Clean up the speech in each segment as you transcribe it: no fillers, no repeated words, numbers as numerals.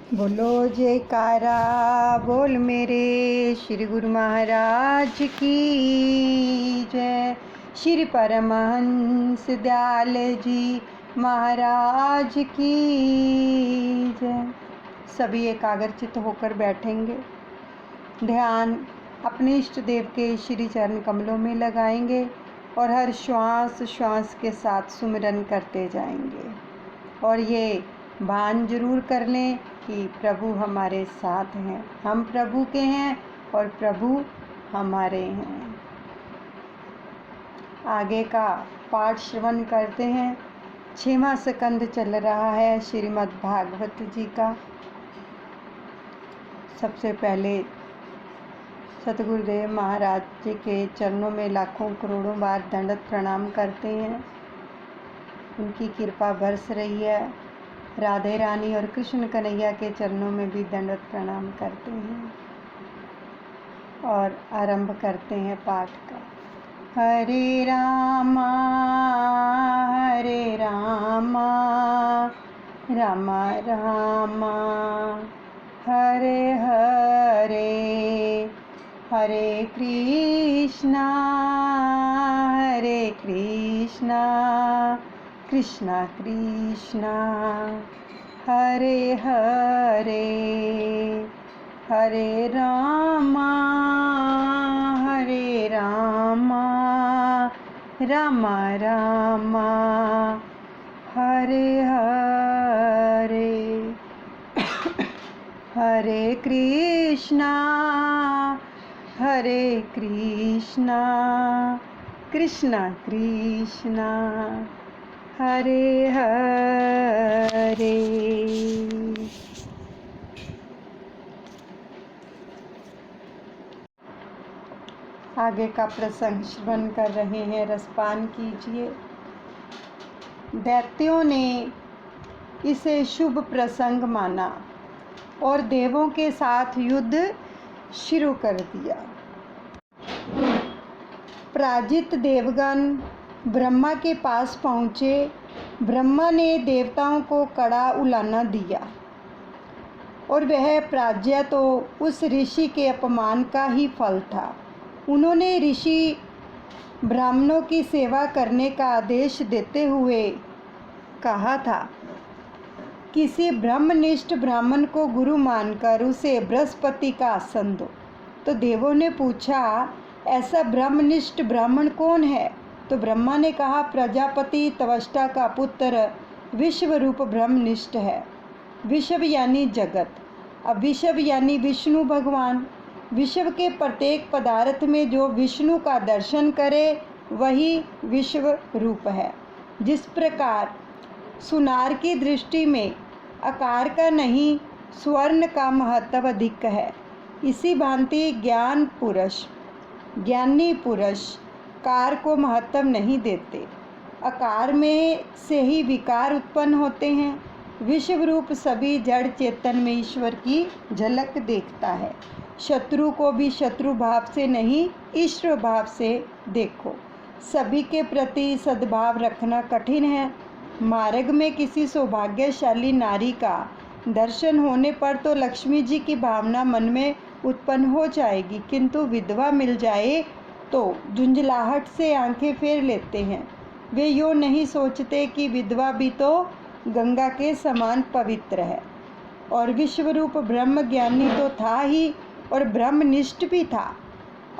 बोलो जयकारा बोल मेरे श्री गुरु महाराज की जय। श्री परमहंस दयाल जी महाराज की जय। सभी एकाग्रचित होकर बैठेंगे, ध्यान अपने इष्ट देव के श्री चरण कमलों में लगाएंगे और हर श्वास श्वास के साथ सुमिरन करते जाएंगे। और ये भान जरूर कर लें कि प्रभु हमारे साथ हैं, हम प्रभु के हैं और प्रभु हमारे हैं। आगे का पाठ श्रवण करते हैं। 6वां स्कंद चल रहा है श्रीमद् भागवत जी का। सबसे पहले सतगुरुदेव महाराज जी के चरणों में लाखों करोड़ों बार दंडवत प्रणाम करते हैं। उनकी कृपा बरस रही है। राधे रानी और कृष्ण कन्हैया के चरणों में भी दंडवत प्रणाम करते हैं और आरंभ करते हैं पाठ का। हरे रामा रामा रामा हरे हरे, हरे कृष्णा कृष्णा कृष्णा हरे हरे, हरे रामा रामा रामा हरे हरे, हरे कृष्णा कृष्णा कृष्णा हरे हरे। आगे का प्रसंग श्रवण कर रहे हैं, रसपान कीजिए। दैत्यों ने इसे शुभ प्रसंग माना और देवों के साथ युद्ध शुरू कर दिया। पराजित देवगण ब्रह्मा के पास पहुँचे। ब्रह्मा ने देवताओं को कड़ा उलाना दिया और वह पराजय तो उस ऋषि के अपमान का ही फल था। उन्होंने ऋषि ब्राह्मणों की सेवा करने का आदेश देते हुए कहा था, किसी ब्रह्मनिष्ठ ब्राह्मण को गुरु मानकर उसे बृहस्पति का आसन दो। तो देवों ने पूछा, ऐसा ब्रह्मनिष्ठ ब्राह्मण कौन है? तो ब्रह्मा ने कहा, प्रजापति त्वष्टा का पुत्र विश्व रूप ब्रह्मनिष्ठ है। विश्व यानी जगत, अब विश्व यानी विष्णु भगवान। विश्व के प्रत्येक पदार्थ में जो विष्णु का दर्शन करे वही विश्व रूप है। जिस प्रकार सुनार की दृष्टि में आकार का नहीं स्वर्ण का महत्व अधिक है, इसी भांति ज्ञानी पुरुष कार को महत्व नहीं देते। आकार में से ही विकार उत्पन्न होते हैं। विश्व रूप सभी जड़ चेतन में ईश्वर की झलक देखता है। शत्रु को भी शत्रु भाव से नहीं ईश्वर भाव से देखो। सभी के प्रति सद्भाव रखना कठिन है। मार्ग में किसी सौभाग्यशाली नारी का दर्शन होने पर तो लक्ष्मी जी की भावना मन में उत्पन्न हो जाएगी, किंतु विधवा मिल जाए तो झुंझलाहट से आंखें फेर लेते हैं। वे यूँ नहीं सोचते कि विधवा भी तो गंगा के समान पवित्र है। और विश्वरूप ब्रह्म ज्ञानी तो था ही और ब्रह्मनिष्ठ भी था,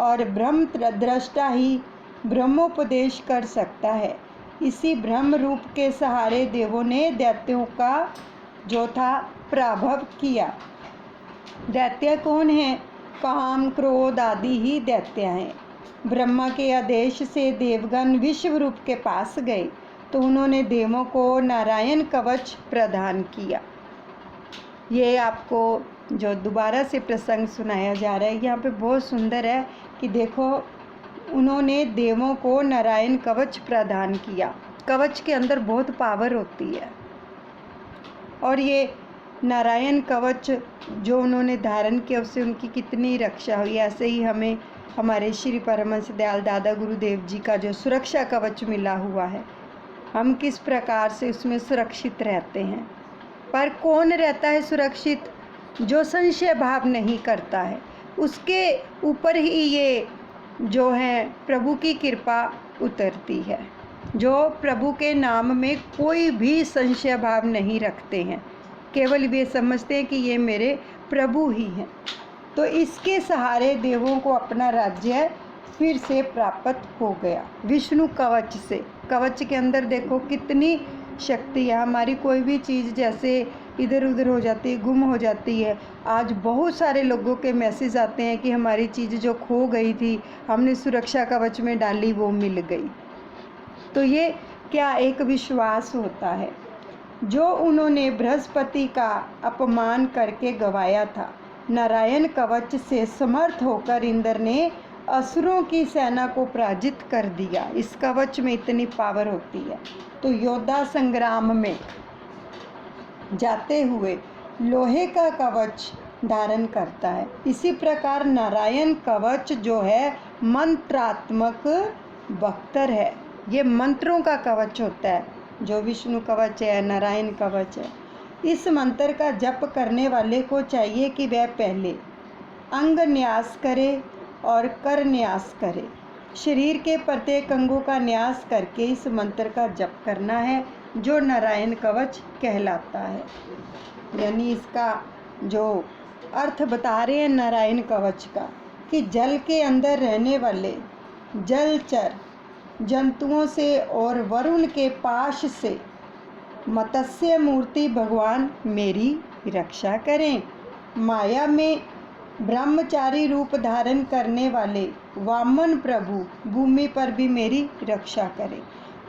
और ब्रह्म दृष्टा ही ब्रह्मोपदेश कर सकता है। इसी ब्रह्म रूप के सहारे देवों ने दैत्यों का जो था पराभव किया। दैत्य कौन है? काम क्रोध आदि ही दैत्य हैं। ब्रह्मा के आदेश से देवगण विश्व रूप के पास गए तो उन्होंने देवों को नारायण कवच प्रदान किया। ये आपको जो दोबारा से प्रसंग सुनाया जा रहा है, यहाँ पे बहुत सुंदर है कि देखो, उन्होंने देवों को नारायण कवच प्रदान किया। कवच के अंदर बहुत पावर होती है और ये नारायण कवच जो उन्होंने धारण किया उससे उनकी कितनी रक्षा हुई। ऐसे ही हमें हमारे श्री परमहंस दयाल दादा गुरुदेव जी का जो सुरक्षा कवच मिला हुआ है, हम किस प्रकार से उसमें सुरक्षित रहते हैं। पर कौन रहता है सुरक्षित? जो संशय भाव नहीं करता है उसके ऊपर ही ये जो है प्रभु की कृपा उतरती है। जो प्रभु के नाम में कोई भी संशय भाव नहीं रखते हैं, केवल वे समझते हैं कि ये मेरे प्रभु ही हैं, तो इसके सहारे देवों को अपना राज्य फिर से प्राप्त हो गया। विष्णु कवच से, कवच के अंदर देखो कितनी शक्ति है। हमारी कोई भी चीज़ जैसे इधर उधर हो जाती है, गुम हो जाती है। आज बहुत सारे लोगों के मैसेज आते हैं कि हमारी चीज़ जो खो गई थी, हमने सुरक्षा कवच में डाली, वो मिल गई। तो ये क्या एक विश्वास होता है जो उन्होंने बृहस्पति का अपमान करके गवाया था। नारायण कवच से समर्थ होकर इंद्र ने असुरों की सेना को पराजित कर दिया। इस कवच में इतनी पावर होती है। तो योद्धा संग्राम में जाते हुए लोहे का कवच धारण करता है। इसी प्रकार नारायण कवच जो है मंत्रात्मक बख्तर है। ये मंत्रों का कवच होता है। जो विष्णु कवच है, नारायण कवच है। इस मंत्र का जप करने वाले को चाहिए कि वह पहले अंग न्यास करे और कर न्यास करे। शरीर के प्रत्येक अंगों का न्यास करके इस मंत्र का जप करना है, जो नारायण कवच कहलाता है। यानी इसका जो अर्थ बता रहे हैं नारायण कवच का, कि जल के अंदर रहने वाले जलचर जंतुओं से और वरुण के पाश से मत्स्य मूर्ति भगवान मेरी रक्षा करें। माया में ब्रह्मचारी रूप धारण करने वाले वामन प्रभु भूमि पर भी मेरी रक्षा करें।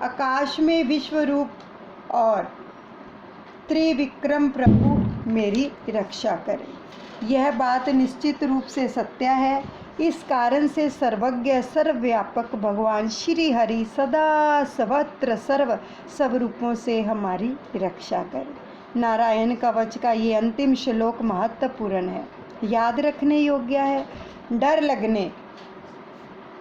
आकाश में विश्व रूप और त्रिविक्रम प्रभु मेरी रक्षा करें। यह बात निश्चित रूप से सत्य है। इस कारण से सर्वज्ञ सर्वव्यापक भगवान श्री हरि सदा सर्वत्र सर्व सब रूपों से हमारी रक्षा करें। नारायण कवच का ये अंतिम श्लोक महत्वपूर्ण है, याद रखने योग्य है। डर लगने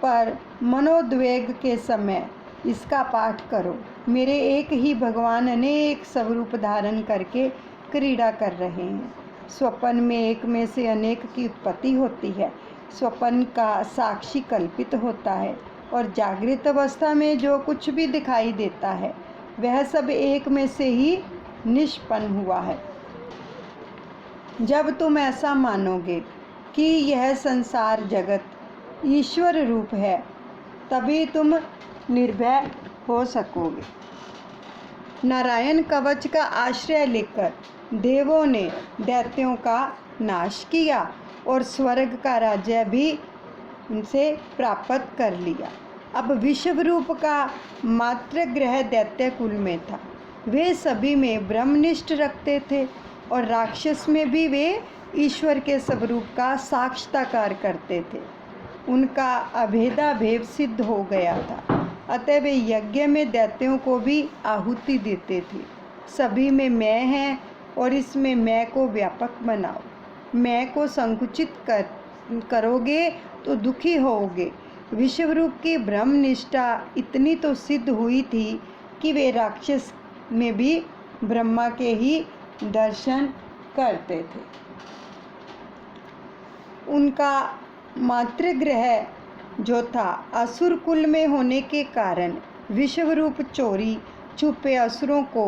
पर मनोद्वेग के समय इसका पाठ करो। मेरे एक ही भगवान अनेक स्वरूप धारण करके क्रीड़ा कर रहे हैं। स्वप्न में एक में से अनेक की उत्पत्ति होती है। स्वप्न का साक्षी कल्पित होता है और जागृत अवस्था में जो कुछ भी दिखाई देता है वह सब एक में से ही निष्पन्न हुआ है। जब तुम ऐसा मानोगे कि यह संसार जगत ईश्वर रूप है, तभी तुम निर्भय हो सकोगे। नारायण कवच का आश्रय लेकर देवों ने दैत्यों का नाश किया और स्वर्ग का राज्य भी उनसे प्राप्त कर लिया। अब विश्व रूप का मात्र ग्रह दैत्य कुल में था। वे सभी में ब्रह्मनिष्ठ रखते थे और राक्षस में भी वे ईश्वर के स्वरूप का साक्षात्कार करते थे। उनका अभेदाभेद सिद्ध हो गया था, अतः वे यज्ञ में दैत्यों को भी आहुति देते थे। सभी में मैं है और इसमें मैं को व्यापक बनाओ। मैं को संकुचित करोगे तो दुखी होोगे। विश्वरूप की ब्रह्मनिष्ठा इतनी तो सिद्ध हुई थी कि वे राक्षस में भी ब्रह्मा के ही दर्शन करते थे। उनका मातृग्रह जो था असुर कुल में होने के कारण विश्वरूप चोरी छुपे असुरों को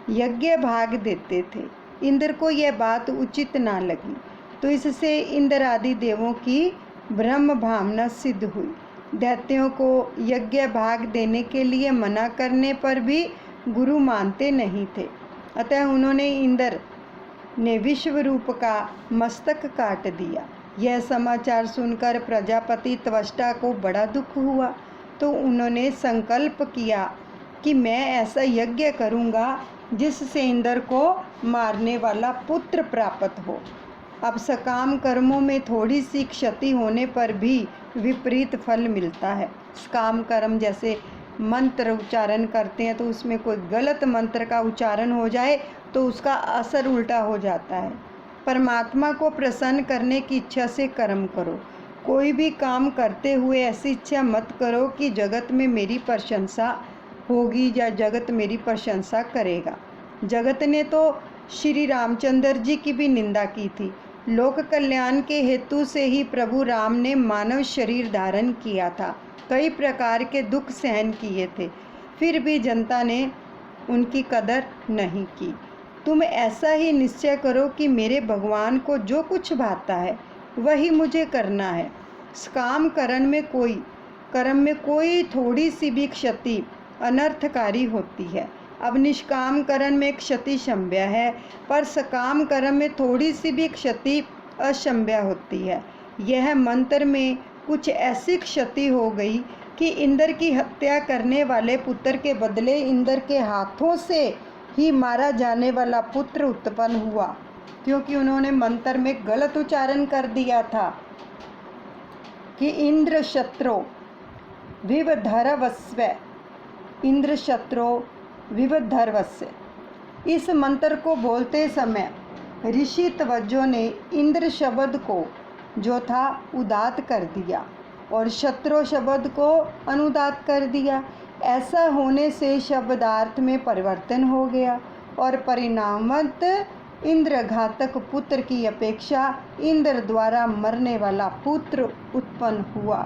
यज्ञ भाग देते थे। इंद्र को यह बात उचित ना लगी, तो इससे इंद्र आदि देवों की ब्रह्म भावना सिद्ध हुई। दैत्यों को यज्ञ भाग देने के लिए मना करने पर भी गुरु मानते नहीं थे, अतः उन्होंने इंद्र ने विश्वरूप का मस्तक काट दिया। यह समाचार सुनकर प्रजापति त्वष्टा को बड़ा दुख हुआ, तो उन्होंने संकल्प किया कि मैं ऐसा यज्ञ करूँगा जिससे इंद्र को मारने वाला पुत्र प्राप्त हो। अब सकाम कर्मों में थोड़ी सी क्षति होने पर भी विपरीत फल मिलता है। सकाम कर्म जैसे मंत्र उच्चारण करते हैं, तो उसमें कोई गलत मंत्र का उच्चारण हो जाए तो उसका असर उल्टा हो जाता है। परमात्मा को प्रसन्न करने की इच्छा से कर्म करो। कोई भी काम करते हुए ऐसी इच्छा मत करो कि जगत में मेरी प्रशंसा होगी या जगत मेरी प्रशंसा करेगा। जगत ने तो श्री रामचंद्र जी की भी निंदा की थी। लोक कल्याण के हेतु से ही प्रभु राम ने मानव शरीर धारण किया था, कई प्रकार के दुख सहन किए थे, फिर भी जनता ने उनकी कदर नहीं की। तुम ऐसा ही निश्चय करो कि मेरे भगवान को जो कुछ भाता है वही मुझे करना है। काम कर्म में कोई थोड़ी सी भी क्षति अनर्थकारी होती है। अब निष्काम कर्म में क्षति क्षम्य है, पर सकाम कर्म में थोड़ी सी भी क्षति अक्षम्य होती है। यह मंत्र में कुछ ऐसी क्षति हो गई कि इंद्र की हत्या करने वाले पुत्र के बदले इंद्र के हाथों से ही मारा जाने वाला पुत्र उत्पन्न हुआ, क्योंकि उन्होंने मंत्र में गलत उच्चारण कर दिया था कि इंद्र शत्रो विवधर्वस्व, इंद्र शत्रो विवधर्वस्व। इस मंत्र को बोलते समय ऋषि तवज्जो ने इंद्र शब्द को जो था उदात कर दिया और शत्रु शब्द को अनुदात कर दिया। ऐसा होने से शब्दार्थ में परिवर्तन हो गया और परिणामत इंद्र घातक पुत्र की अपेक्षा इंद्र द्वारा मरने वाला पुत्र उत्पन्न हुआ।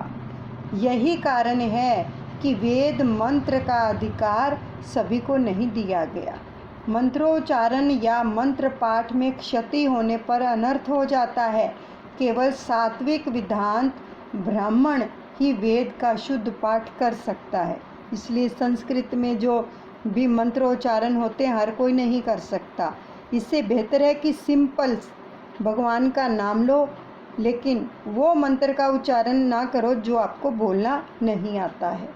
यही कारण है कि वेद मंत्र का अधिकार सभी को नहीं दिया गया। मंत्रोच्चारण या मंत्र पाठ में क्षति होने पर अनर्थ हो जाता है। केवल सात्विक विद्वान ब्राह्मण ही वेद का शुद्ध पाठ कर सकता है। इसलिए संस्कृत में जो भी मंत्रोच्चारण होते हैं हर कोई नहीं कर सकता। इससे बेहतर है कि सिंपल भगवान का नाम लो, लेकिन वो मंत्र का उच्चारण ना करो जो आपको बोलना नहीं आता है।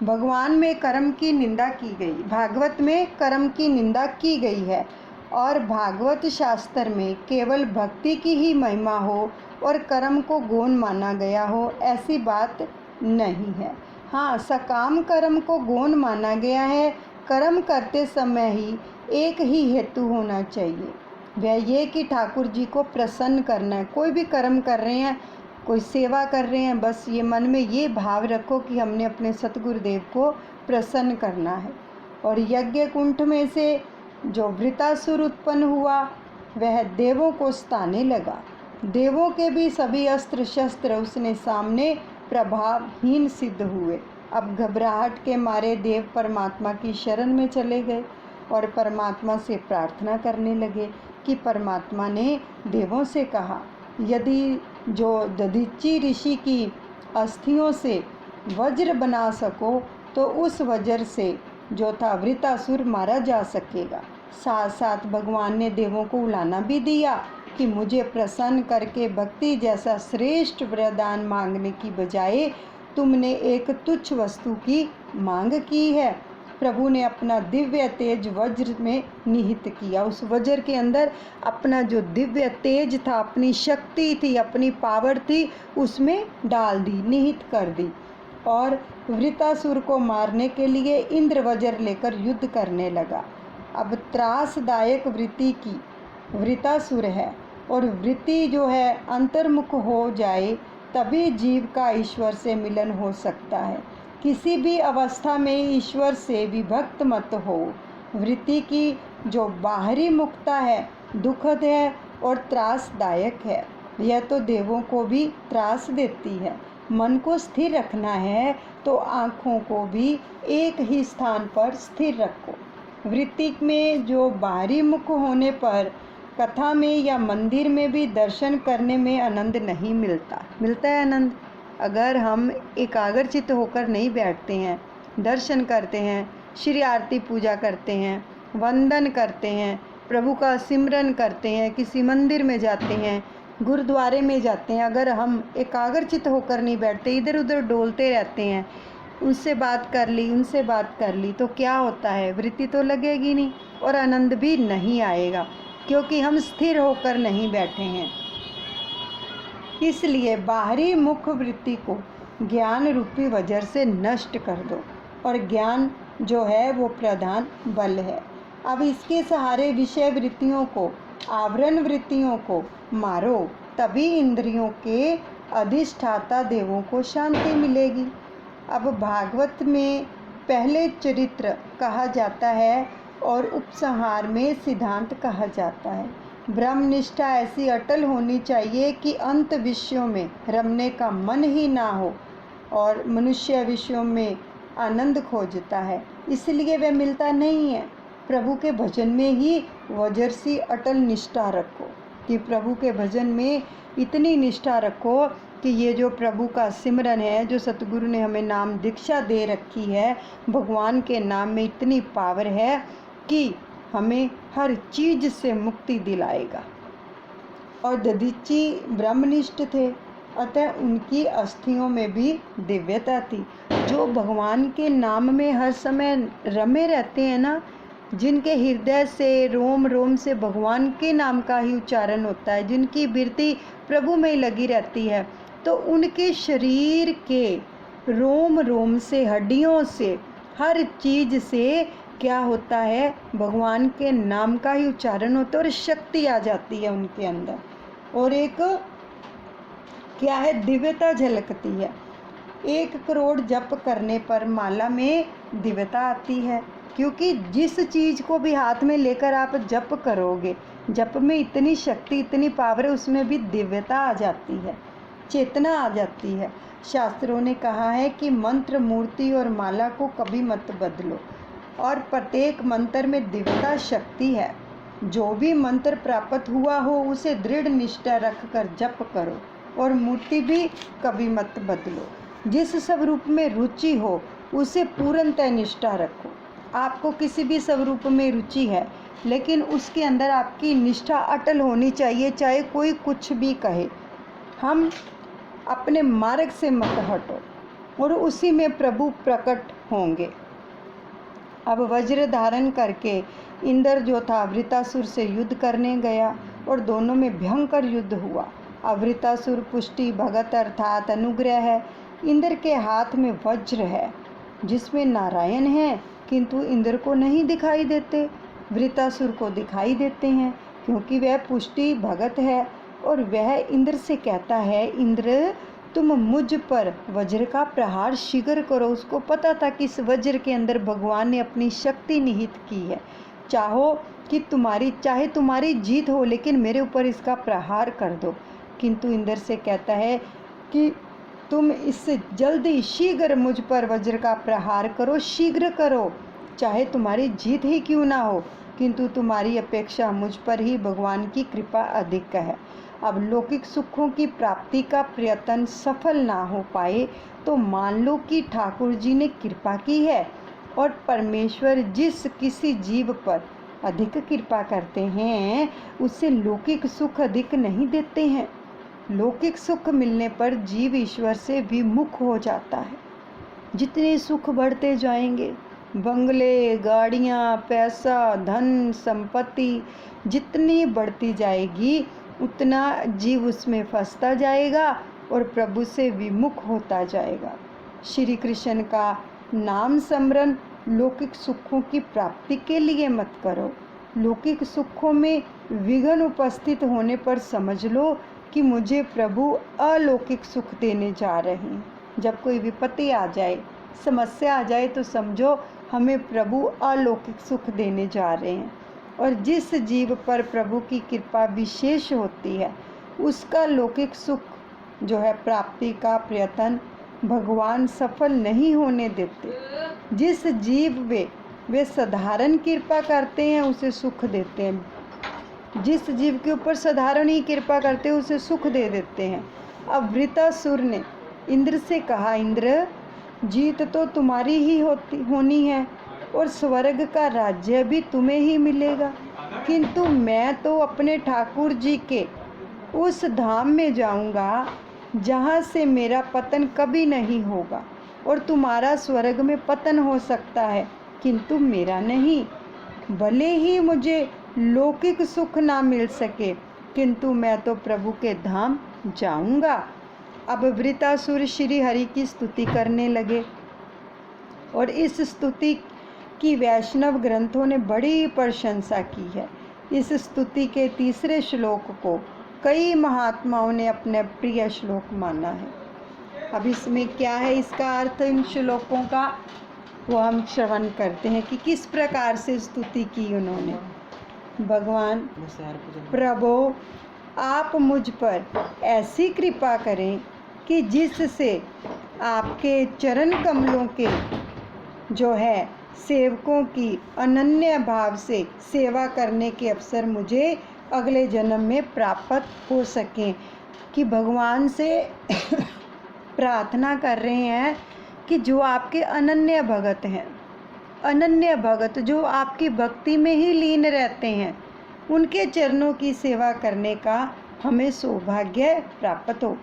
भगवान में कर्म की निंदा की गई, भागवत में कर्म की निंदा की गई है और भागवत शास्त्र में केवल भक्ति की ही महिमा हो और कर्म को गौण माना गया हो, ऐसी बात नहीं है। हाँ, सकाम कर्म को गौण माना गया है। कर्म करते समय ही एक ही हेतु होना चाहिए, वह ये कि ठाकुर जी को प्रसन्न करना है। कोई भी कर्म कर रहे हैं, कोई सेवा कर रहे हैं, बस ये मन में ये भाव रखो कि हमने अपने सतगुरुदेव को प्रसन्न करना है। और यज्ञ कुंठ में से जो वृतासुर उत्पन्न हुआ वह देवों को सताने लगा। देवों के भी सभी अस्त्र शस्त्र उसने सामने प्रभावहीन सिद्ध हुए। अब घबराहट के मारे देव परमात्मा की शरण में चले गए और परमात्मा से प्रार्थना करने लगे कि परमात्मा ने देवों से कहा, यदि जो दधीचि ऋषि की अस्थियों से वज्र बना सको तो उस वज्र से जो था वृतासुर मारा जा सकेगा। साथ साथ भगवान ने देवों को उलाना भी दिया कि मुझे प्रसन्न करके भक्ति जैसा श्रेष्ठ वरदान मांगने की बजाय तुमने एक तुच्छ वस्तु की मांग की है। प्रभु ने अपना दिव्य तेज वज्र में निहित किया। उस वज्र के अंदर अपना जो दिव्य तेज था, अपनी शक्ति थी, अपनी पावर थी, उसमें डाल दी, निहित कर दी और वृतासुर को मारने के लिए इंद्र वज्र लेकर युद्ध करने लगा। अब त्रासदायक वृत्ति की वृतासुर है और वृत्ति जो है अंतर्मुख हो जाए तभी जीव का ईश्वर से मिलन हो सकता है। किसी भी अवस्था में ईश्वर से विभक्त मत हो। वृत्ति की जो बाहरी मुक्ता है दुखद है और त्रासदायक है। यह तो देवों को भी त्रास देती है। मन को स्थिर रखना है तो आँखों को भी एक ही स्थान पर स्थिर रखो। वृत्ति में जो बाहरी मुख होने पर कथा में या मंदिर में भी दर्शन करने में आनंद नहीं मिलता। मिलता है आनंद अगर हम एकाग्रचित्त होकर नहीं बैठते हैं, दर्शन करते हैं, श्री आरती पूजा करते हैं, वंदन करते हैं, प्रभु का सिमरन करते हैं, किसी मंदिर में जाते हैं, गुरुद्वारे में जाते हैं। अगर हम एकाग्रचित्त होकर नहीं बैठते, इधर उधर डोलते रहते हैं, उनसे बात कर ली, उनसे बात कर ली, तो क्या होता है, वृत्ति तो लगेगी नहीं और आनंद भी नहीं आएगा, क्योंकि हम स्थिर होकर नहीं बैठे हैं। इसलिए बाहरी मुख वृत्ति को ज्ञान रूपी वज्र से नष्ट कर दो और ज्ञान जो है वो प्रधान बल है। अब इसके सहारे विषय वृत्तियों को, आवरण वृत्तियों को मारो, तभी इंद्रियों के अधिष्ठाता देवों को शांति मिलेगी। अब भागवत में पहले चरित्र कहा जाता है और उपसंहार में सिद्धांत कहा जाता है। ब्रह्मनिष्ठा ऐसी अटल होनी चाहिए कि अंत विषयों में रमने का मन ही ना हो, और मनुष्य विषयों में आनंद खोजता है, इसलिए वह मिलता नहीं है। प्रभु के भजन में ही वज्र सी अटल निष्ठा रखो, कि प्रभु के भजन में इतनी निष्ठा रखो कि ये जो प्रभु का सिमरन है, जो सतगुरु ने हमें नाम दीक्षा दे रखी है, भगवान के नाम में इतनी पावर है कि हमें हर चीज़ से मुक्ति दिलाएगा। और दधीची ब्रह्मनिष्ठ थे, अतः उनकी अस्थियों में भी दिव्यता थी। जो भगवान के नाम में हर समय रमे रहते हैं ना, जिनके हृदय से रोम रोम से भगवान के नाम का ही उच्चारण होता है, जिनकी वृत्ति प्रभु में ही लगी रहती है, तो उनके शरीर के रोम रोम से, हड्डियों से, हर चीज़ से क्या होता है, भगवान के नाम का ही उच्चारण होता है और शक्ति आ जाती है उनके अंदर, और एक क्या है, दिव्यता झलकती है। 1 करोड़ जप करने पर माला में दिव्यता आती है, क्योंकि जिस चीज़ को भी हाथ में लेकर आप जप करोगे, जप में इतनी शक्ति, इतनी पावर है, उसमें भी दिव्यता आ जाती है, चेतना आ जाती है। शास्त्रों ने कहा है कि मंत्र, मूर्ति और माला को कभी मत बदलो, और प्रत्येक मंत्र में दिव्यता शक्ति है। जो भी मंत्र प्राप्त हुआ हो उसे दृढ़ निष्ठा रख कर जप करो, और मूर्ति भी कभी मत बदलो। जिस स्वरूप में रुचि हो उसे पूर्णतः निष्ठा रखो। आपको किसी भी स्वरूप में रुचि है, लेकिन उसके अंदर आपकी निष्ठा अटल होनी चाहिए, चाहे कोई कुछ भी कहे। हम अपने मार्ग से मत हटो, और उसी में प्रभु प्रकट होंगे। अब वज्र धारण करके इंद्र जो था वृतासुर से युद्ध करने गया, और दोनों में भयंकर युद्ध हुआ। अब वृतासुर पुष्टि भगत अर्थात अनुग्रह है। इंद्र के हाथ में वज्र है जिसमें नारायण है, किंतु इंद्र को नहीं दिखाई देते, वृतासुर को दिखाई देते हैं, क्योंकि वह पुष्टि भगत है। और वह इंद्र से कहता है, इंद्र तुम मुझ पर वज्र का प्रहार शीघ्र करो। उसको पता था कि इस वज्र के अंदर भगवान ने अपनी शक्ति निहित की है, चाहे तुम्हारी जीत हो, लेकिन मेरे ऊपर इसका प्रहार कर दो। किंतु इंद्र से कहता है कि तुम इससे जल्दी शीघ्र मुझ पर वज्र का प्रहार करो, शीघ्र करो, चाहे तुम्हारी जीत ही क्यों ना हो, किंतु तुम्हारी अपेक्षा मुझ पर ही भगवान की कृपा अधिक है। अब लौकिक सुखों की प्राप्ति का प्रयत्न सफल ना हो पाए तो मान लो कि ठाकुर जी ने कृपा की है, और परमेश्वर जिस किसी जीव पर अधिक कृपा करते हैं उससे लौकिक सुख अधिक नहीं देते हैं। लौकिक सुख मिलने पर जीव ईश्वर से विमुख हो जाता है। जितने सुख बढ़ते जाएंगे, बंगले, गाड़ियाँ, पैसा, धन, संपत्ति जितनी बढ़ती जाएगी, उतना जीव उसमें फंसता जाएगा और प्रभु से विमुख होता जाएगा। श्री कृष्ण का नाम स्मरण लौकिक सुखों की प्राप्ति के लिए मत करो। लौकिक सुखों में विघ्न उपस्थित होने पर समझ लो कि मुझे प्रभु अलौकिक सुख देने जा रहे हैं। जब कोई विपत्ति आ जाए, समस्या आ जाए, तो समझो हमें प्रभु अलौकिक सुख देने जा रहे हैं। और जिस जीव पर प्रभु की कृपा विशेष होती है उसका लौकिक सुख जो है प्राप्ति का प्रयत्न भगवान सफल नहीं होने देते। जिस जीव वे साधारण कृपा करते हैं उसे सुख देते हैं। जिस जीव के ऊपर साधारण ही कृपा करते हैं उसे सुख दे देते हैं। अब वृतासुर ने इंद्र से कहा, इंद्र जीत तो तुम्हारी ही होनी है और स्वर्ग का राज्य भी तुम्हें ही मिलेगा, किंतु मैं तो अपने ठाकुर जी के उस धाम में जाऊंगा जहाँ से मेरा पतन कभी नहीं होगा, और तुम्हारा स्वर्ग में पतन हो सकता है किंतु मेरा नहीं। भले ही मुझे लौकिक सुख ना मिल सके, किंतु मैं तो प्रभु के धाम जाऊंगा। अब वृतासुर श्री हरि की स्तुति करने लगे, और इस स्तुति की वैष्णव ग्रंथों ने बड़ी प्रशंसा की है। इस स्तुति के तीसरे श्लोक को कई महात्माओं ने अपने प्रिय श्लोक माना है। अब इसमें क्या है इसका अर्थ इन श्लोकों का, वो हम श्रवण करते हैं कि किस प्रकार से स्तुति की उन्होंने। भगवान, प्रभु आप मुझ पर ऐसी कृपा करें कि जिससे आपके चरण कमलों के जो है सेवकों की अनन्य भाव से सेवा करने के अवसर मुझे अगले जन्म में प्राप्त हो सकें। कि भगवान से प्रार्थना कर रहे हैं कि जो आपके अनन्य भगत हैं, अनन्य भगत जो आपकी भक्ति में ही लीन रहते हैं, उनके चरणों की सेवा करने का हमें सौभाग्य प्राप्त हो।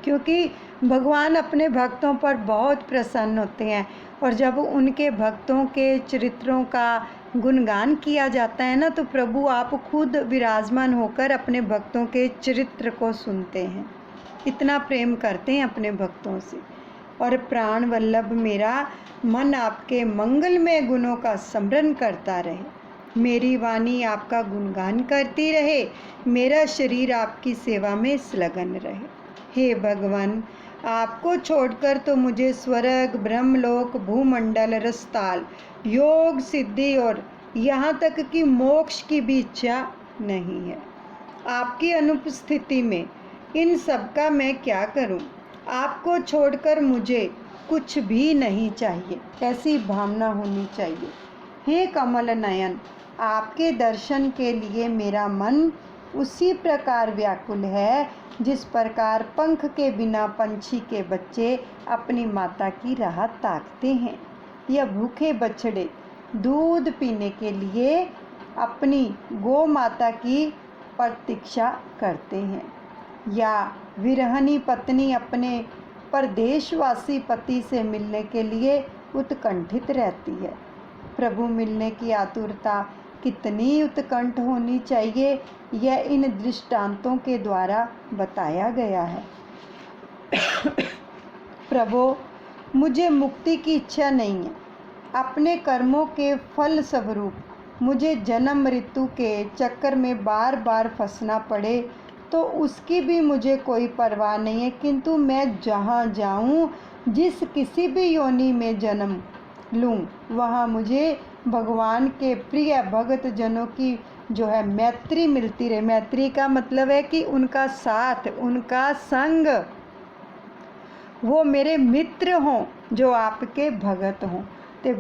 क्योंकि भगवान अपने भक्तों पर बहुत प्रसन्न होते हैं और जब उनके भक्तों के चरित्रों का गुणगान किया जाता है ना, तो प्रभु आप खुद विराजमान होकर अपने भक्तों के चरित्र को सुनते हैं। इतना प्रेम करते हैं अपने भक्तों से। और प्राण वल्लभ मेरा मन आपके मंगलमय गुणों का स्मरण करता रहे, मेरी वाणी आपका गुणगान करती रहे, मेरा शरीर आपकी सेवा में संलग्न रहे। हे भगवान, आपको छोड़कर तो मुझे स्वर्ग, ब्रह्मलोक, भूमंडल, रसताल, योग, सिद्धि और यहाँ तक कि मोक्ष की भी इच्छा नहीं है। आपकी अनुपस्थिति में इन सब का मैं क्या करूं? आपको छोड़कर मुझे कुछ भी नहीं चाहिए, ऐसी भावना होनी चाहिए। हे कमल नयन, आपके दर्शन के लिए मेरा मन उसी प्रकार व्याकुल है जिस प्रकार पंख के बिना पंछी के बच्चे अपनी माता की राह ताकते हैं, या भूखे बछड़े दूध पीने के लिए अपनी गौ माता की प्रतीक्षा करते हैं, या विरहनी पत्नी अपने परदेशवासी पति से मिलने के लिए उत्कंठित रहती है। प्रभु मिलने की आतुरता कितनी उत्कंठ होनी चाहिए, यह इन दृष्टांतों के द्वारा बताया गया है। प्रभु, मुझे मुक्ति की इच्छा नहीं है। अपने कर्मों के फल स्वरूप मुझे जन्म मृत्यु के चक्कर में बार बार फंसना पड़े तो उसकी भी मुझे कोई परवाह नहीं है, किंतु मैं जहाँ जाऊँ, जिस किसी भी योनि में जन्म लूँ, वहाँ मुझे भगवान के प्रिय भगत जनों की जो है मैत्री मिलती रहे। मैत्री का मतलब है कि उनका साथ, उनका संग, वो मेरे मित्र हों जो आपके भगत हों। तो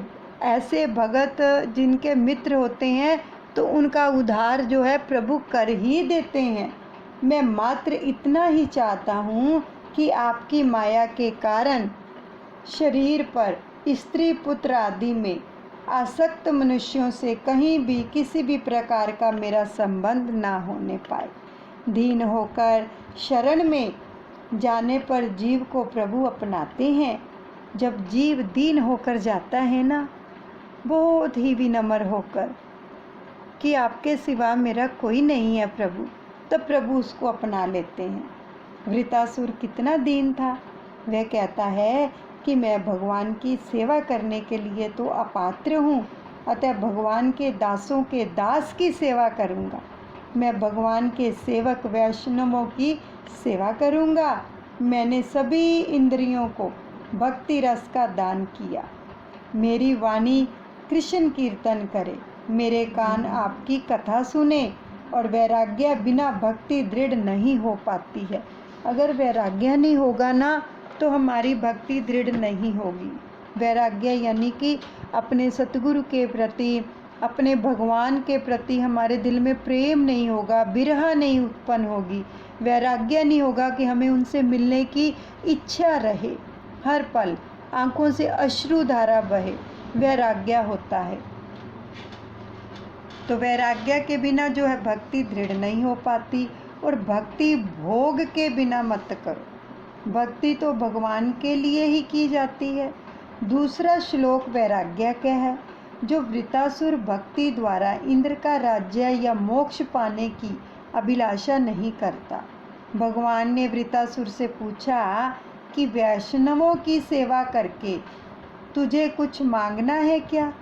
ऐसे भगत जिनके मित्र होते हैं तो उनका उद्धार जो है प्रभु कर ही देते हैं। मैं मात्र इतना ही चाहता हूँ कि आपकी माया के कारण शरीर पर स्त्री पुत्र आदि में आसक्त मनुष्यों से कहीं भी किसी भी प्रकार का मेरा संबंध ना होने पाए। दीन होकर शरण में जाने पर जीव को प्रभु अपनाते हैं। जब जीव दीन होकर जाता है ना, बहुत ही विनम्र होकर कि आपके सिवा मेरा कोई नहीं है प्रभु, तब प्रभु उसको अपना लेते हैं। वृतासुर कितना दीन था, वह कहता है कि मैं भगवान की सेवा करने के लिए तो अपात्र हूँ, अतः भगवान के दासों के दास की सेवा करूँगा। मैं भगवान के सेवक वैष्णवों की सेवा करूँगा। मैंने सभी इंद्रियों को भक्ति रस का दान किया। मेरी वाणी कृष्ण कीर्तन करे, मेरे कान आपकी कथा सुने, और वैराग्य बिना भक्ति दृढ़ नहीं हो पाती है। अगर वैराग्य नहीं होगा ना, तो हमारी भक्ति दृढ़ नहीं होगी। वैराग्य यानी कि अपने सतगुरु के प्रति, अपने भगवान के प्रति हमारे दिल में प्रेम नहीं होगा, विरह नहीं उत्पन्न होगी, वैराग्य नहीं होगा कि हमें उनसे मिलने की इच्छा रहे, हर पल आंखों से अश्रुधारा बहे, वैराग्य होता है। तो वैराग्य के बिना जो है भक्ति दृढ़ नहीं हो पाती। और भक्ति भोग के बिना मत करो, भक्ति तो भगवान के लिए ही की जाती है। दूसरा श्लोक वैराग्य का है, जो वृतासुर भक्ति द्वारा इंद्र का राज्य या मोक्ष पाने की अभिलाषा नहीं करता। भगवान ने वृतासुर से पूछा कि वैष्णवों की सेवा करके तुझे कुछ मांगना है क्या?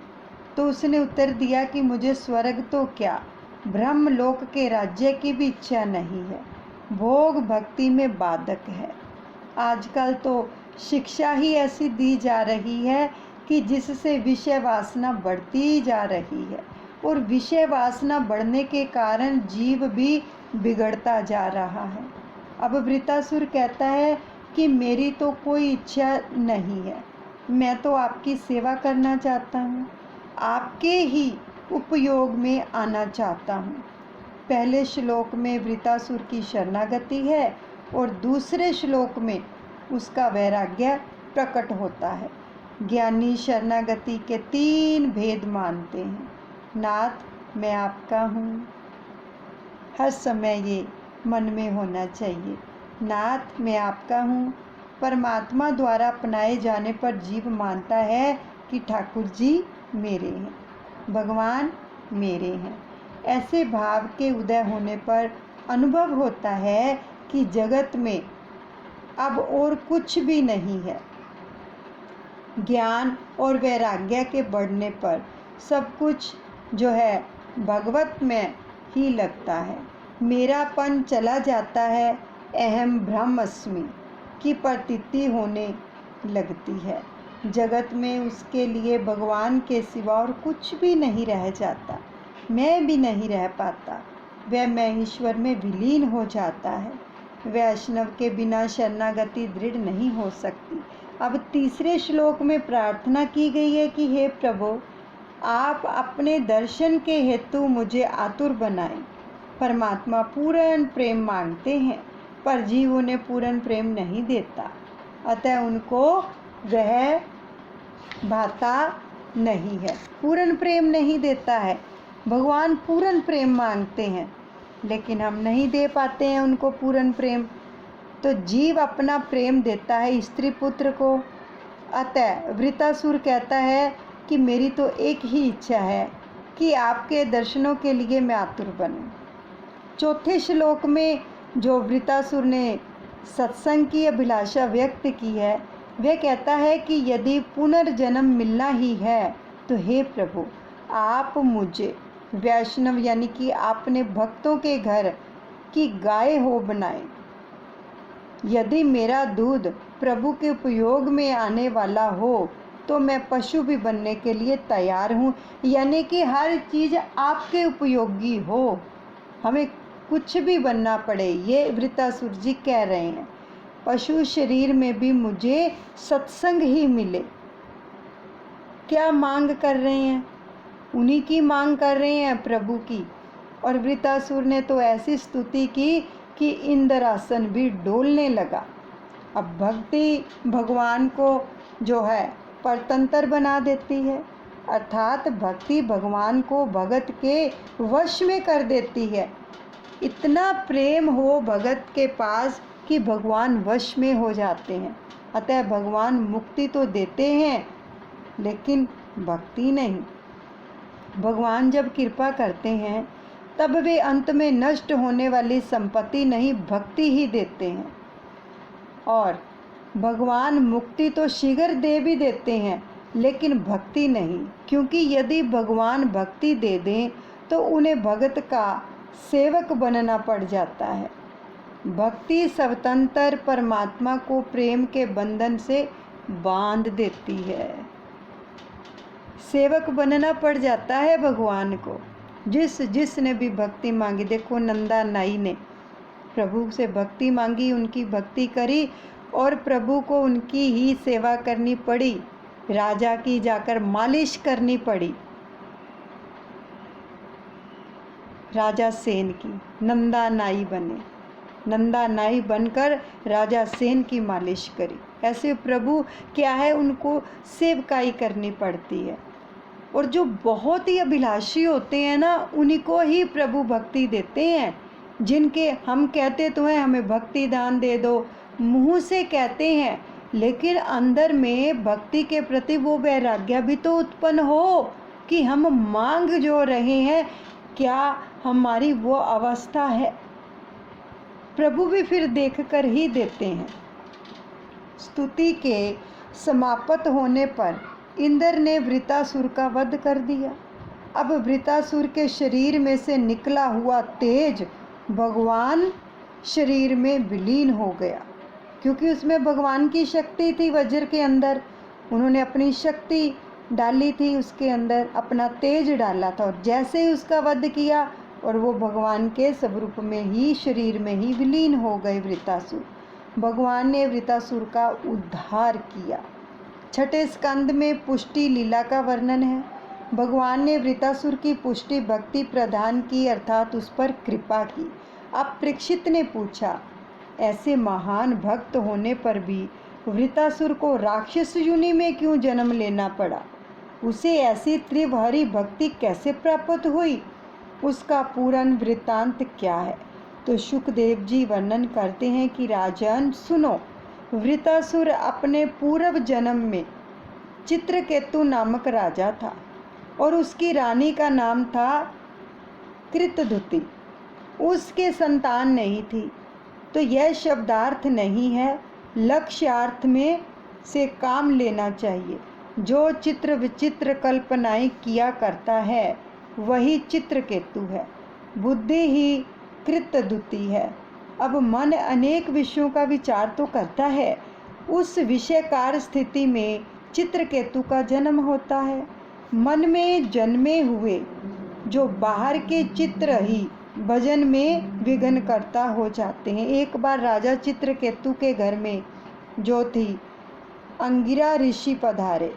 तो उसने उत्तर दिया कि मुझे स्वर्ग तो क्या, ब्रह्मलोक के राज्य की भी इच्छा नहीं है। भोग भक्ति में बाधक है। आजकल तो शिक्षा ही ऐसी दी जा रही है कि जिससे विषय वासना बढ़ती जा रही है, और विषय वासना बढ़ने के कारण जीव भी बिगड़ता जा रहा है। अब वृत्तासुर कहता है कि मेरी तो कोई इच्छा नहीं है, मैं तो आपकी सेवा करना चाहता हूँ, आपके ही उपयोग में आना चाहता हूँ। पहले श्लोक में वृत्तासुर की शरणागति है और दूसरे श्लोक में उसका वैराग्य प्रकट होता है। ज्ञानी शरणागति के 3 भेद मानते हैं। नाथ मैं आपका हूँ, हर समय ये मन में होना चाहिए। नाथ मैं आपका हूँ। परमात्मा द्वारा अपनाए जाने पर जीव मानता है कि ठाकुर जी मेरे हैं, भगवान मेरे हैं। ऐसे भाव के उदय होने पर अनुभव होता है कि जगत में अब और कुछ भी नहीं है। ज्ञान और वैराग्य के बढ़ने पर सब कुछ जो है भगवत में ही लगता है। मेरापन चला जाता है, अहम ब्रह्मस्मि की प्रतीति होने लगती है। जगत में उसके लिए भगवान के सिवा और कुछ भी नहीं रह जाता, मैं भी नहीं रह पाता। वह मैं ईश्वर में विलीन हो जाता है। वैष्णव के बिना शरणागति दृढ़ नहीं हो सकती। अब तीसरे श्लोक में प्रार्थना की गई है कि हे प्रभु, आप अपने दर्शन के हेतु मुझे आतुर बनाएं। परमात्मा पूर्ण प्रेम मांगते हैं, पर जीव उन्हें पूर्ण प्रेम नहीं देता, अतः उनको वह भाता नहीं है, पूर्ण प्रेम नहीं देता है। भगवान पूर्ण प्रेम मांगते हैं, लेकिन हम नहीं दे पाते हैं उनको पूर्ण प्रेम। तो जीव अपना प्रेम देता है स्त्री पुत्र को। अतः वृत्तासुर कहता है कि मेरी तो एक ही इच्छा है कि आपके दर्शनों के लिए मैं आतुर बनूं। चौथे श्लोक में जो वृत्तासुर ने सत्संग की अभिलाषा व्यक्त की है, वह कहता है कि यदि पुनर्जन्म मिलना ही है तो हे प्रभु, आप मुझे वैष्णव यानी कि आपने भक्तों के घर की गाय हो बनाए। यदि मेरा दूध प्रभु के उपयोग में आने वाला हो तो मैं पशु भी बनने के लिए तैयार हूँ, यानी कि हर चीज़ आपके उपयोगी हो, हमें कुछ भी बनना पड़े, ये वृत्तासुर जी कह रहे हैं। पशु शरीर में भी मुझे सत्संग ही मिले। क्या मांग कर रहे हैं? उन्हीं की मांग कर रहे हैं, प्रभु की। और वृत्तासुर ने तो ऐसी स्तुति की कि इंद्रासन भी डोलने लगा। अब भक्ति भगवान को जो है परतंत्र बना देती है, अर्थात भक्ति भगवान को भगत के वश में कर देती है। इतना प्रेम हो भगत के पास कि भगवान वश में हो जाते हैं। अतः भगवान मुक्ति तो देते हैं, लेकिन भक्ति नहीं। भगवान जब कृपा करते हैं तब वे अंत में नष्ट होने वाली संपत्ति नहीं, भक्ति ही देते हैं। और भगवान मुक्ति तो शीघ्र दे भी देते हैं, लेकिन भक्ति नहीं, क्योंकि यदि भगवान भक्ति दे दें तो उन्हें भगत का सेवक बनना पड़ जाता है। भक्ति स्वतंत्र परमात्मा को प्रेम के बंधन से बांध देती है। सेवक बनना पड़ जाता है भगवान को। जिसने भी भक्ति मांगी, देखो नंदा नाई ने प्रभु से भक्ति मांगी, उनकी भक्ति करी और प्रभु को उनकी ही सेवा करनी पड़ी, राजा की जाकर मालिश करनी पड़ी। राजा सेन की नंदा नाई बने, नंदा नाई बनकर राजा सेन की मालिश करी। ऐसे प्रभु क्या है, उनको सेवकाई करनी पड़ती है। और जो बहुत ही अभिलाषी होते हैं ना, उन्हीं को ही प्रभु भक्ति देते हैं। जिनके हम कहते तो हैं हमें भक्ति दान दे दो, मुँह से कहते हैं, लेकिन अंदर में भक्ति के प्रति वो वैराग्य भी तो उत्पन्न हो कि हम मांग जो रहे हैं, क्या हमारी वो अवस्था है। प्रभु भी फिर देखकर ही देते हैं। स्तुति के समाप्त होने पर इंद्र ने वृत्तासुर का वध कर दिया। अब वृत्तासुर के शरीर में से निकला हुआ तेज भगवान शरीर में विलीन हो गया, क्योंकि उसमें भगवान की शक्ति थी वज्र के अंदर। उन्होंने अपनी शक्ति डाली थी, उसके अंदर अपना तेज डाला था, और जैसे ही उसका वध किया और वो भगवान के स्वरूप में ही, शरीर में ही विलीन हो गए वृत्तासुर। भगवान ने वृत्तासुर का उद्धार किया। छठे स्कंद में पुष्टि लीला का वर्णन है। भगवान ने वृत्तासुर की पुष्टि भक्ति प्रदान की, अर्थात उस पर कृपा की। अब परीक्षित ने पूछा, ऐसे महान भक्त होने पर भी वृत्तासुर को राक्षस योनि में क्यों जन्म लेना पड़ा? उसे ऐसी त्रिभरी भक्ति कैसे प्राप्त हुई? उसका पूर्ण वृत्तांत क्या है? तो सुखदेव जी वर्णन करते हैं कि राजन सुनो, वृत्तासुर अपने पूर्व जन्म में चित्रकेतु नामक राजा था और उसकी रानी का नाम था कृतधुति। उसके संतान नहीं थी। तो यह शब्दार्थ नहीं है, लक्ष्यार्थ में से काम लेना चाहिए। जो चित्र विचित्र कल्पनाएं किया करता है वही चित्रकेतु है, बुद्धि ही कृतधुति है। अब मन अनेक विषयों का विचार तो करता है, उस विषयकार स्थिति में चित्रकेतु का जन्म होता है। मन में जन्मे हुए जो बाहर के चित्र ही भजन में विघ्न करता हो जाते हैं। एक बार राजा चित्रकेतु के घर में जो थी अंगिरा ऋषि पधारे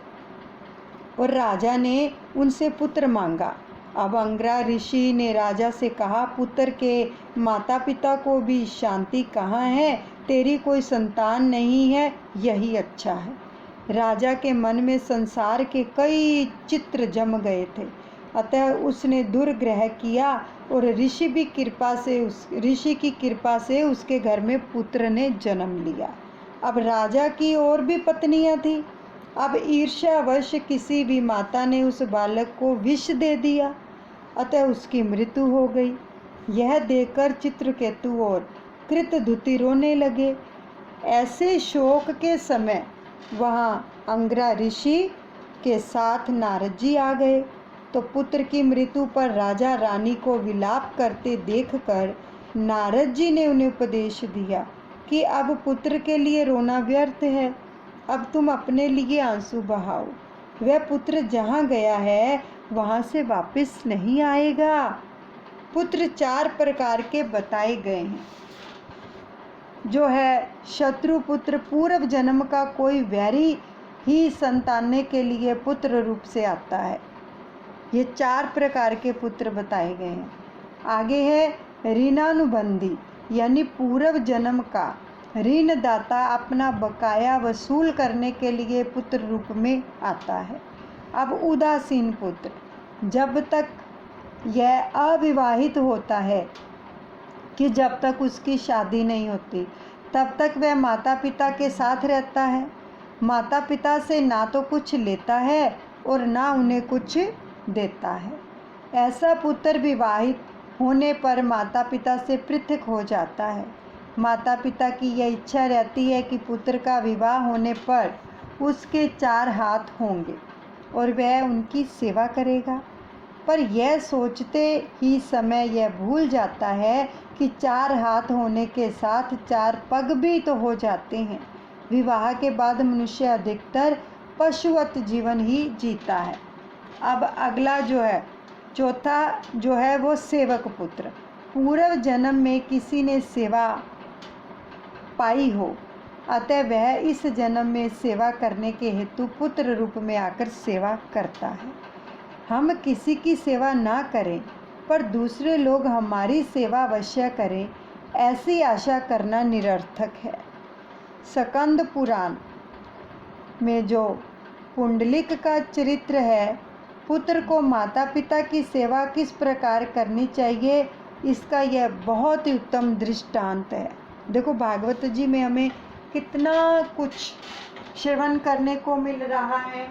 और राजा ने उनसे पुत्र मांगा। अब अंगिरा ऋषि ने राजा से कहा, पुत्र के माता पिता को भी शांति कहाँ है? तेरी कोई संतान नहीं है, यही अच्छा है। राजा के मन में संसार के कई चित्र जम गए थे, अतः उसने दुर्ग्रह किया और ऋषि की कृपा से उसके घर में पुत्र ने जन्म लिया। अब राजा की और भी पत्नियां थी। अब ईर्ष्यावश किसी भी माता ने उस बालक को विष दे दिया, अतः उसकी मृत्यु हो गई। यह देखकर चित्रकेतु और कृतधुति रोने लगे। ऐसे शोक के समय वहाँ अंगिरा ऋषि के साथ नारद जी आ गए। तो पुत्र की मृत्यु पर राजा रानी को विलाप करते देखकर नारद जी ने उन्हें उपदेश दिया कि अब पुत्र के लिए रोना व्यर्थ है, अब तुम अपने लिए आंसू बहाओ। वह पुत्र जहाँ गया है वहाँ से वापस नहीं आएगा। पुत्र 4 प्रकार के बताए गए हैं। जो है शत्रु पुत्र, पूर्व जन्म का कोई वैरी ही संतानने के लिए पुत्र रूप से आता है। ये 4 प्रकार के पुत्र बताए गए हैं। आगे है ऋणानुबंधी, यानी पूर्व जन्म का ऋणदाता अपना बकाया वसूल करने के लिए पुत्र रूप में आता है। अब उदासीन पुत्र, जब तक यह अविवाहित होता है कि जब तक उसकी शादी नहीं होती तब तक वह माता पिता के साथ रहता है। माता पिता से ना तो कुछ लेता है और ना उन्हें कुछ देता है। ऐसा पुत्र विवाहित होने पर माता पिता से पृथक हो जाता है। माता पिता की यह इच्छा रहती है कि पुत्र का विवाह होने पर उसके 4 हाथ होंगे और वह उनकी सेवा करेगा, पर यह सोचते ही समय यह भूल जाता है कि 4 हाथ होने के साथ 4 पग भी तो हो जाते हैं। विवाह के बाद मनुष्य अधिकतर पशुवत जीवन ही जीता है। अब अगला जो है, चौथा जो है वो सेवक पुत्र। पूर्व जन्म में किसी ने सेवा पाई हो, अतः वह इस जन्म में सेवा करने के हेतु पुत्र रूप में आकर सेवा करता है। हम किसी की सेवा ना करें पर दूसरे लोग हमारी सेवा अवश्य करें, ऐसी आशा करना निरर्थक है। स्कंद पुराण में जो पुंडलिक का चरित्र है, पुत्र को माता पिता की सेवा किस प्रकार करनी चाहिए, इसका यह बहुत ही उत्तम दृष्टांत है। देखो भागवत जी में हमें कितना कुछ श्रवण करने को मिल रहा है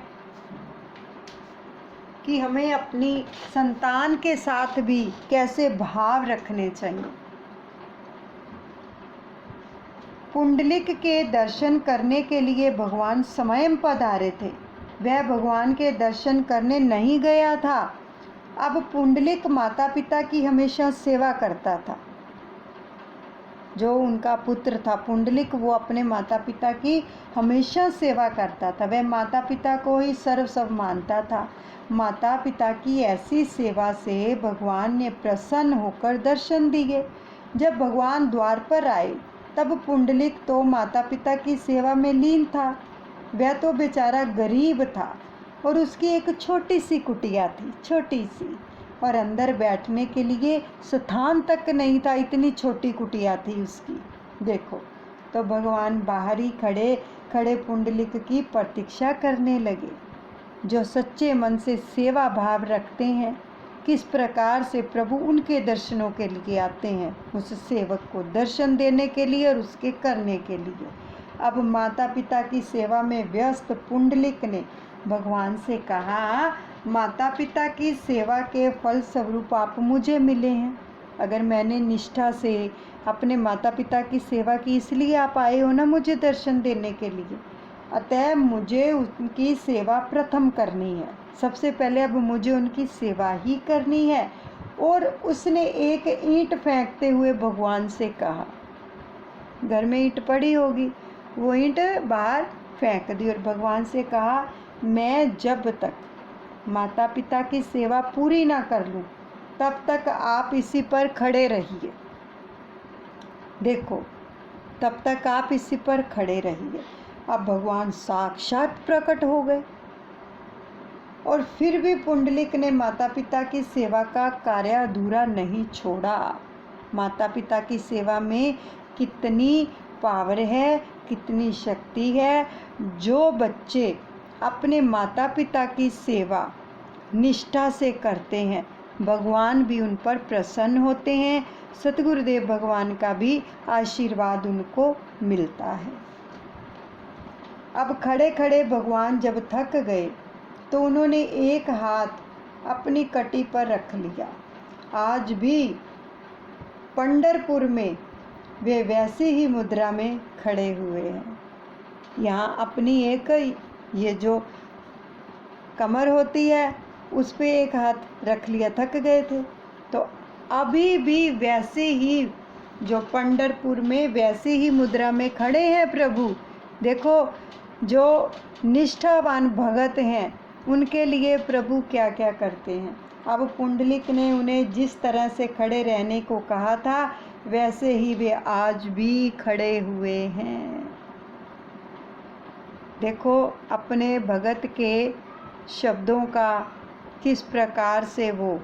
कि हमें अपनी संतान के साथ भी कैसे भाव रखने चाहिए। पुंडलिक के दर्शन करने के लिए भगवान स्वयं पधारे थे। वह भगवान के दर्शन करने नहीं गया था। अब पुंडलिक माता पिता की हमेशा सेवा करता था। जो उनका पुत्र था पुंडलिक, वो अपने माता पिता की हमेशा सेवा करता था। वह माता पिता को ही सर्वस्व मानता था। माता पिता की ऐसी सेवा से भगवान ने प्रसन्न होकर दर्शन दिए। जब भगवान द्वार पर आए तब पुंडलिक तो माता पिता की सेवा में लीन था। वह तो बेचारा गरीब था और उसकी एक छोटी सी कुटिया थी, छोटी सी, और अंदर बैठने के लिए स्थान तक नहीं था, इतनी छोटी कुटिया थी उसकी। देखो, तो भगवान बाहर ही खड़े खड़े पुंडलिक की प्रतीक्षा करने लगे। जो सच्चे मन से सेवा भाव रखते हैं, किस प्रकार से प्रभु उनके दर्शनों के लिए आते हैं, उस सेवक को दर्शन देने के लिए और उसके करने के लिए। अब माता पिता की सेवा में व्यस्त पुंडलिक ने भगवान से कहा, माता पिता की सेवा के फल स्वरूप आप मुझे मिले हैं। अगर मैंने निष्ठा से अपने माता पिता की सेवा की, इसलिए आप आए हो ना मुझे दर्शन देने के लिए। अतः मुझे उनकी सेवा प्रथम करनी है, सबसे पहले अब मुझे उनकी सेवा ही करनी है। और उसने एक ईंट फेंकते हुए भगवान से कहा, घर में ईंट पड़ी होगी, वो ईंट बाहर फेंक दी और भगवान से कहा, मैं जब तक माता पिता की सेवा पूरी ना कर लूं तब तक आप इसी पर खड़े रहिए। देखो, तब तक आप इसी पर खड़े रहिए। अब भगवान साक्षात प्रकट हो गए और फिर भी पुंडलिक ने माता पिता की सेवा का कार्य अधूरा नहीं छोड़ा। माता पिता की सेवा में कितनी पावर है, कितनी शक्ति है। जो बच्चे अपने माता पिता की सेवा निष्ठा से करते हैं, भगवान भी उन पर प्रसन्न होते हैं। सतगुरुदेव भगवान का भी आशीर्वाद उनको मिलता है। अब खड़े खड़े भगवान जब थक गए तो उन्होंने एक हाथ अपनी कटी पर रख लिया। आज भी पंढरपुर में वे वैसी ही मुद्रा में खड़े हुए हैं। यहाँ अपनी एक ये जो कमर होती है उस पे एक हाथ रख लिया, थक गए थे, तो अभी भी वैसे ही जो पंढरपुर में वैसी ही मुद्रा में खड़े हैं प्रभु। देखो, जो निष्ठावान भगत हैं उनके लिए प्रभु क्या क्या करते हैं। अब पुंडलिक ने उन्हें जिस तरह से खड़े रहने को कहा था वैसे ही वे आज भी खड़े हुए हैं। देखो, अपने भगत के शब्दों का किस प्रकार से वो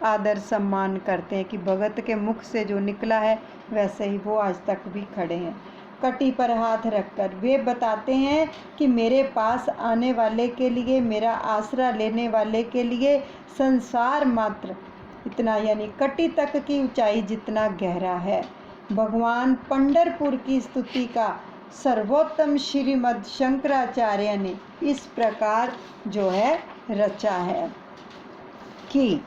आदर सम्मान करते हैं कि भगत के मुख से जो निकला है वैसे ही वो आज तक भी खड़े हैं। कटी पर हाथ रखकर वे बताते हैं कि मेरे पास आने वाले के लिए, मेरा आसरा लेने वाले के लिए संसार मात्र इतना, यानी कटी तक की ऊंचाई जितना गहरा है। भगवान पंढरपुर की स्तुति का सर्वोत्तम श्रीमद् शंकराचार्य ने इस प्रकार जो है रचा है कि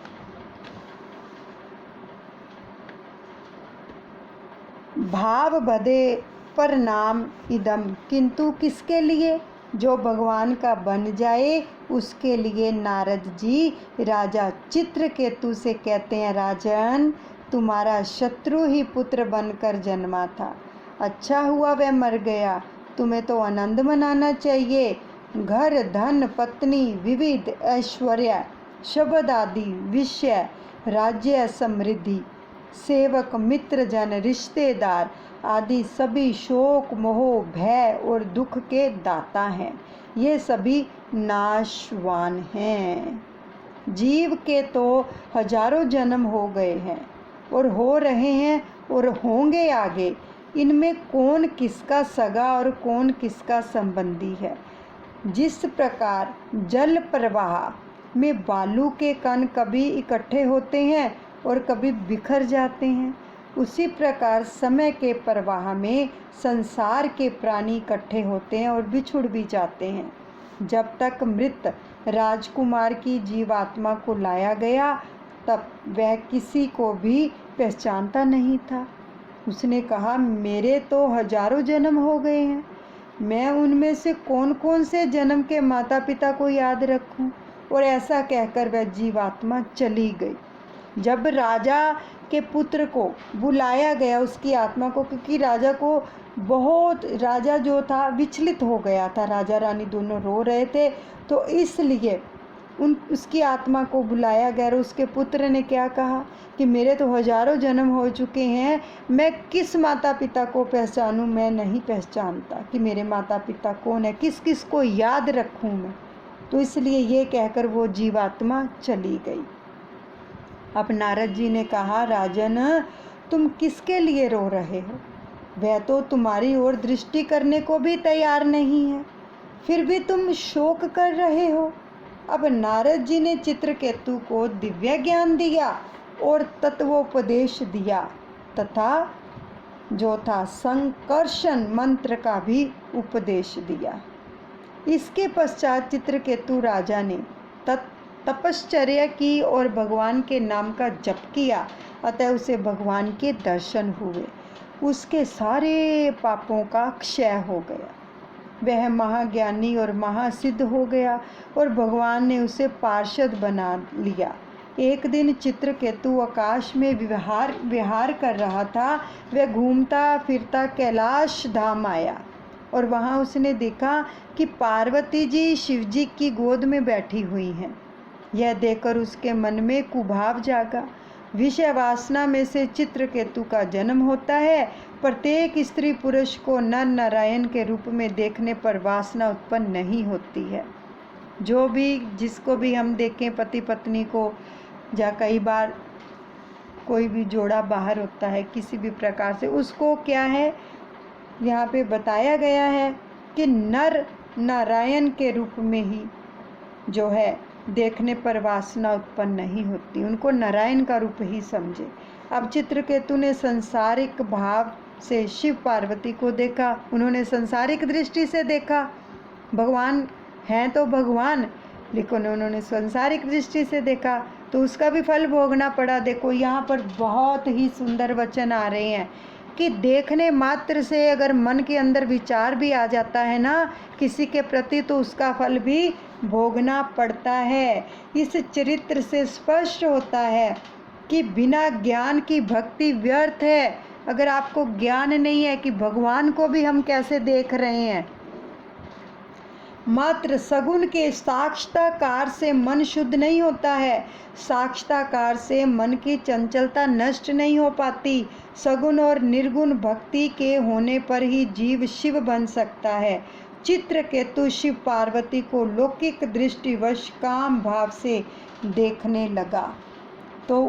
भाव बदे पर नाम इदम, किंतु किसके लिए? जो भगवान का बन जाए उसके लिए। नारद जी राजा चित्रकेतु से कहते हैं, राजन, तुम्हारा शत्रु ही पुत्र बनकर जन्मा था, अच्छा हुआ वह मर गया, तुम्हें तो आनंद मनाना चाहिए। घर, धन, पत्नी, विविध ऐश्वर्य, शब्द आदि विषय, राज्य, समृद्धि, सेवक, मित्र जन, रिश्तेदार आदि सभी शोक, मोह, भय और दुख के दाता हैं। ये सभी नाशवान हैं। जीव के तो हजारों जन्म हो गए हैं और हो रहे हैं और होंगे आगे। इनमें कौन किसका सगा और कौन किसका संबंधी है। जिस प्रकार जल प्रवाह में बालू के कण कभी इकट्ठे होते हैं और कभी बिखर जाते हैं, उसी प्रकार समय के प्रवाह में संसार के प्राणी इकट्ठे होते हैं और बिछुड़ भी जाते हैं। जब तक मृत राजकुमार की जीवात्मा को लाया गया तब वह किसी को भी पहचानता नहीं था। उसने कहा, मेरे तो हजारों जन्म हो गए हैं, मैं उनमें से कौन कौन से जन्म के माता पिता को याद रखूं। और ऐसा कहकर वह जीवात्मा चली गई। जब राजा के पुत्र को बुलाया गया, उसकी आत्मा को, क्योंकि राजा जो था विचलित हो गया था, राजा रानी दोनों रो रहे थे, तो इसलिए उसकी आत्मा को बुलाया गया। और उसके पुत्र ने क्या कहा कि मेरे तो हजारों जन्म हो चुके हैं, मैं किस माता पिता को पहचानूं, मैं नहीं पहचानता कि मेरे माता पिता कौन है, किस किस को याद रखूं मैं। तो इसलिए ये कहकर वो जीवात्मा चली गई। अब नारद जी ने कहा, राजन तुम किसके लिए रो रहे हो? वह तो तुम्हारी ओर दृष्टि करने को भी तैयार नहीं है, फिर भी तुम शोक कर रहे हो। अब नारद जी ने चित्रकेतु को दिव्य ज्ञान दिया और तत्वोपदेश दिया तथा जो था संकर्षण मंत्र का भी उपदेश दिया। इसके पश्चात चित्रकेतु राजा ने तपश्चर्या की और भगवान के नाम का जप किया, अतः उसे भगवान के दर्शन हुए। उसके सारे पापों का क्षय हो गया, वह महाज्ञानी और महासिद्ध हो गया और भगवान ने उसे पार्षद बना लिया। एक दिन चित्रकेतु आकाश में विहार कर रहा था। वह घूमता फिरता कैलाश धाम आया और वहाँ उसने देखा कि पार्वती जी शिव जी की गोद में बैठी हुई हैं। यह देखकर उसके मन में कुभाव जागा। विषय वासना में से चित्रकेतु का जन्म होता है। प्रत्येक स्त्री पुरुष को नर नारायण के रूप में देखने पर वासना उत्पन्न नहीं होती है। जिसको भी हम देखें, पति पत्नी को, या कई बार कोई भी जोड़ा बाहर होता है किसी भी प्रकार से, उसको क्या है यहाँ पे बताया गया है कि नर नारायण के रूप में ही जो है देखने पर वासना उत्पन्न नहीं होती, उनको नारायण का रूप ही समझे। अब चित्रकेतु ने संसारिक भाव से शिव पार्वती को देखा, उन्होंने संसारिक दृष्टि से देखा। भगवान हैं तो भगवान, लेकिन उन्होंने संसारिक दृष्टि से देखा तो उसका भी फल भोगना पड़ा। देखो यहाँ पर बहुत ही सुंदर वचन आ रहे हैं कि देखने मात्र से अगर मन के अंदर विचार भी आ जाता है ना किसी के प्रति, तो उसका फल भी भोगना पड़ता है। इस चरित्र से स्पष्ट होता है कि बिना ज्ञान की भक्ति व्यर्थ है। अगर आपको ज्ञान नहीं है कि भगवान को भी हम कैसे देख रहे हैं, मात्र सगुण के साक्षात्कार से मन शुद्ध नहीं होता है, साक्षात्कार से मन की चंचलता नष्ट नहीं हो पाती। सगुण और निर्गुण भक्ति के होने पर ही जीव शिव बन सकता है। चित्रकेतु शिव पार्वती को लौकिक दृष्टिवश काम भाव से देखने लगा तो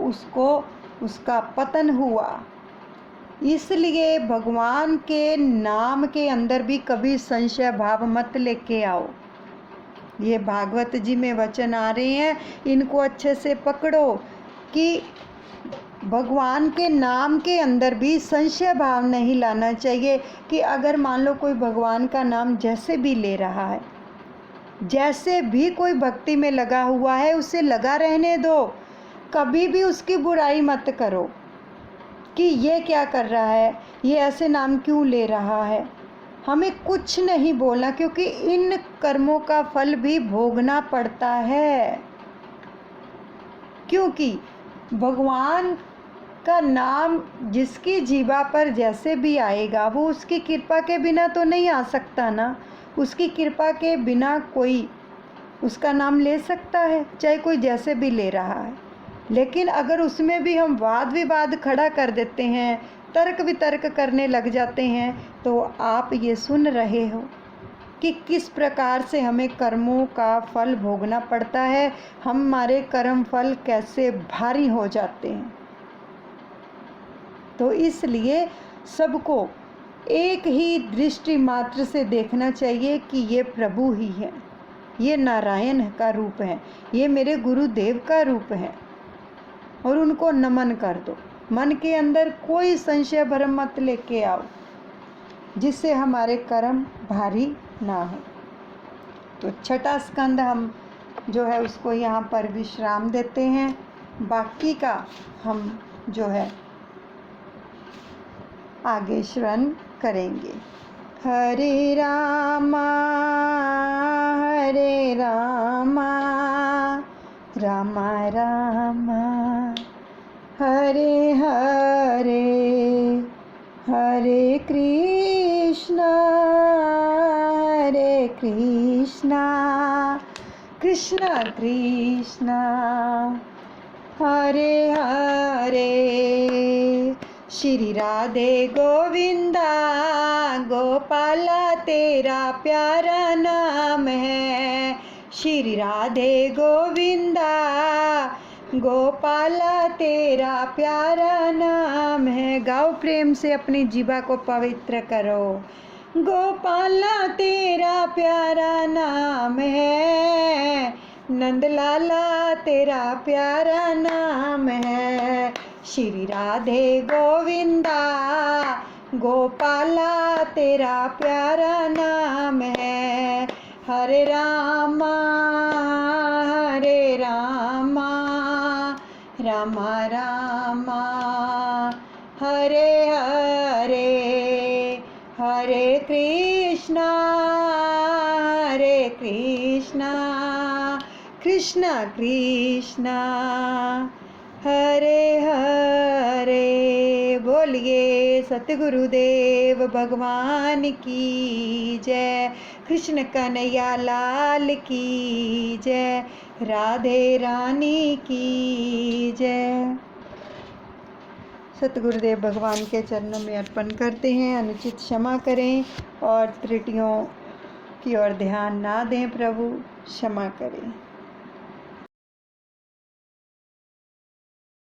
उसका पतन हुआ। इसलिए भगवान के नाम के अंदर भी कभी संशय भाव मत लेके आओ। ये भागवत जी में वचन आ रहे हैं, इनको अच्छे से पकड़ो कि भगवान के नाम के अंदर भी संशय भाव नहीं लाना चाहिए कि अगर मान लो कोई भगवान का नाम जैसे भी ले रहा है, जैसे भी कोई भक्ति में लगा हुआ है, उसे लगा रहने दो। कभी भी उसकी बुराई मत करो कि ये क्या कर रहा है, ये ऐसे नाम क्यों ले रहा है। हमें कुछ नहीं बोलना, क्योंकि इन कर्मों का फल भी भोगना पड़ता है। क्योंकि भगवान का नाम जिसकी जीवा पर जैसे भी आएगा, वो उसकी कृपा के बिना तो नहीं आ सकता ना। उसकी कृपा के बिना कोई उसका नाम ले सकता है, चाहे कोई जैसे भी ले रहा है। लेकिन अगर उसमें भी हम वाद विवाद खड़ा कर देते हैं, तर्क वितर्क करने लग जाते हैं, तो आप ये सुन रहे हो कि किस प्रकार से हमें कर्मों का फल भोगना पड़ता है, हमारे कर्म फल कैसे भारी हो जाते हैं। तो इसलिए सबको एक ही दृष्टि मात्र से देखना चाहिए कि ये प्रभु ही है, ये नारायण का रूप है, ये मेरे गुरुदेव का रूप है, और उनको नमन कर दो। मन के अंदर कोई संशय भ्रम मत लेके आओ जिससे हमारे कर्म भारी ना हो। तो छठा स्कंद हम जो है उसको यहाँ पर विश्राम देते हैं, बाकी का हम जो है आगे श्रवण करेंगे। हरे रामा रामा रामा हरे हरे हरे कृष्णा कृष्णा कृष्णा हरे हरे। श्री राधे गोविंदा गोपाला तेरा प्यारा नाम है। श्री राधे गोविंदा गोपाला तेरा प्यारा नाम है। गाओ प्रेम से, अपनी जीवा को पवित्र करो। गोपाला तेरा प्यारा नाम है, नंदलाला तेरा प्यारा नाम है। श्री राधे गोविंदा गोपाला तेरा प्यारा नाम है। हरे रामा रामा रामा हरे हरे हरे कृष्णा कृष्णा कृष्णा हरे हरे। बोलिए सतगुरुदेव भगवान की जय। कृष्ण कन्हैया लाल की जय। राधे रानी की जय। सतगुरुदेव भगवान के चरणों में अर्पण करते हैं। अनुचित क्षमा करें और त्रुटियों की ओर ध्यान ना दें। प्रभु क्षमा करें।